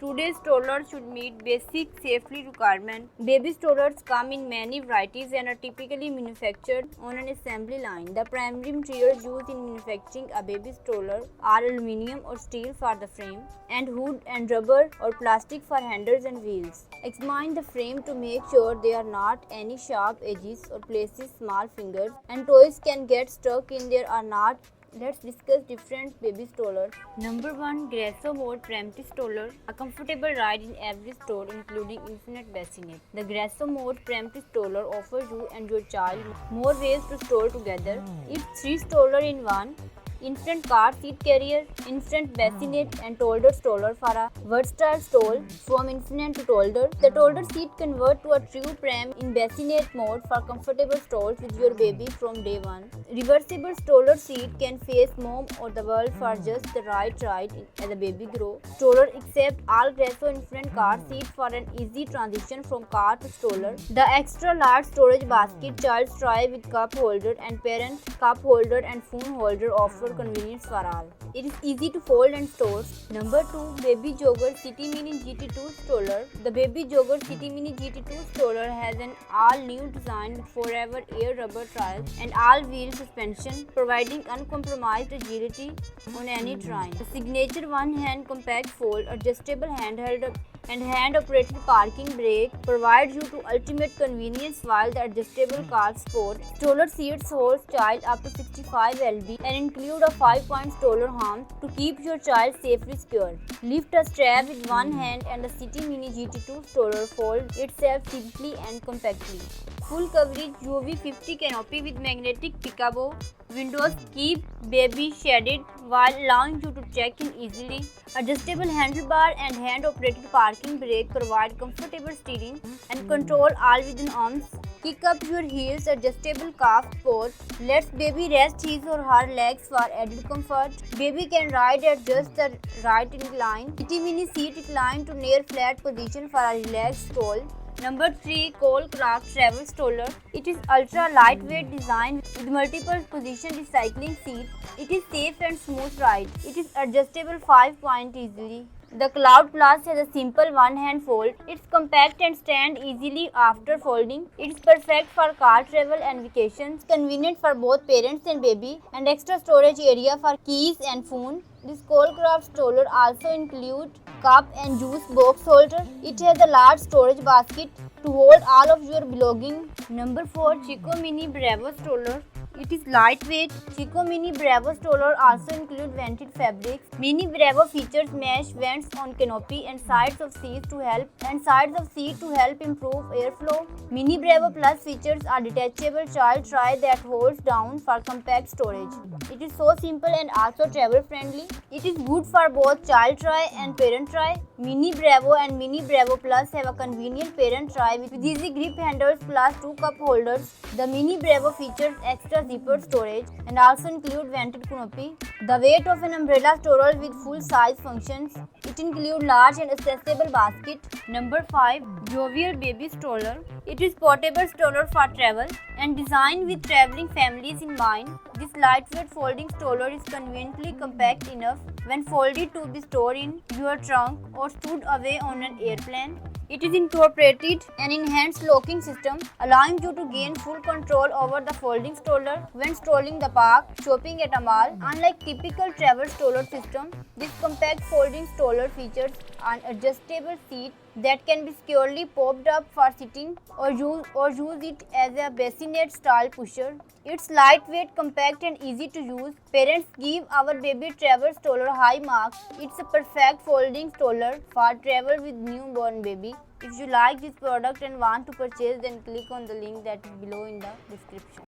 Today's strollers should meet basic safety requirements. Baby strollers come in many varieties and are typically manufactured on an assembly line. The primary materials used in manufacturing a baby stroller are aluminum or steel for the frame, and wood and rubber or plastic for handles and wheels. Examine the frame to make sure there are not any sharp edges or places small fingers and toys can get stuck in there or not. Let's discuss different baby strollers. Number 1. Grasso Mode Preemptive Stroller. A comfortable ride in every stroller including infinite bassinet. The Grasso Mode Preemptive Stroller offers you and your child more ways to stroll together. It's 3 stroller in 1. Infant car seat carrier, infant bassinet and toddler stroller for a versatile stroll from infant to toddler. The toddler seat convert to a true pram in bassinet mode for comfortable strolls with your baby from day one. Reversible stroller seat can face mom or the world for just the right ride as the baby grow. Stroller accept all Grasso infant car seat for an easy transition from car to stroller. The extra large storage basket, child's tray with cup holder and parent cup holder and phone holder offer convenience for all. It is easy to fold and store. Number 2. Baby Jogger City Mini GT2 Stroller. The Baby Jogger City Mini GT2 Stroller has an all-new design with forever air rubber trials and all-wheel suspension, providing uncompromised agility on any terrain. The signature one-hand compact fold, adjustable handheld and hand-operated parking brake provides you to ultimate convenience while the adjustable car sport. Stroller seats holds child up to 65 lb and include a 5-point stroller arm to keep your child safely secured. Lift a strap with one hand and the City Mini GT2 stroller folds itself simply and compactly. Full coverage UV 50 canopy with magnetic peekaboo windows keep baby shaded while allowing you to check in easily. Adjustable handlebar and hand-operated parking brake provide comfortable steering and control all within arms. Kick up your heels, adjustable calf support lets baby rest his or her legs for added comfort. Baby can ride at just the right incline. City Mini seat recline to near flat position for a relaxed stroll. Number 3. Colecraft Travel Stroller. It is ultra lightweight design with multiple position recycling seats. It is safe and smooth ride. It is adjustable 5-point easily. The Cloud Plus has a simple one-hand fold. It's compact and stand easily after folding. It's perfect for car travel and vacations. Convenient for both parents and baby, and extra storage area for keys and phone. This Colecraft stroller also includes cup and juice box holder. It has a large storage basket to hold all of your belongings. Number 4. Chico Mini Bravo Stroller. It is lightweight. Chico Mini Bravo Stroller also includes vented fabrics. Mini Bravo features mesh vents on canopy and sides of seat to help improve airflow. Mini Bravo Plus features a detachable child tray that holds down for compact storage. It is so simple and also travel friendly. It is good for both child tray and parent tray. Mini Bravo and Mini Bravo Plus have a convenient parent tray with easy grip handles plus 2 cup holders. The Mini Bravo features extra zippered storage and also include vented canopy. The weight of an umbrella stroller with full size functions. It includes large and accessible basket. Number 5. Jovial Baby Stroller. It is portable stroller for travel and designed with traveling families in mind. This lightweight folding stroller is conveniently compact enough when folded to be stored in your trunk or stored away on an airplane. It is incorporated an enhanced locking system, allowing you to gain full control over the folding stroller when strolling the park, shopping at a mall. Unlike typical travel stroller system, this compact folding stroller features an adjustable seat that can be securely popped up for sitting or use it as a bassinet style pusher. It's lightweight, compact and easy to use. Parents give our baby travel stroller high marks. It's a perfect folding stroller for travel with newborn baby. If you like this product and want to purchase, then click on the link that is below in the description.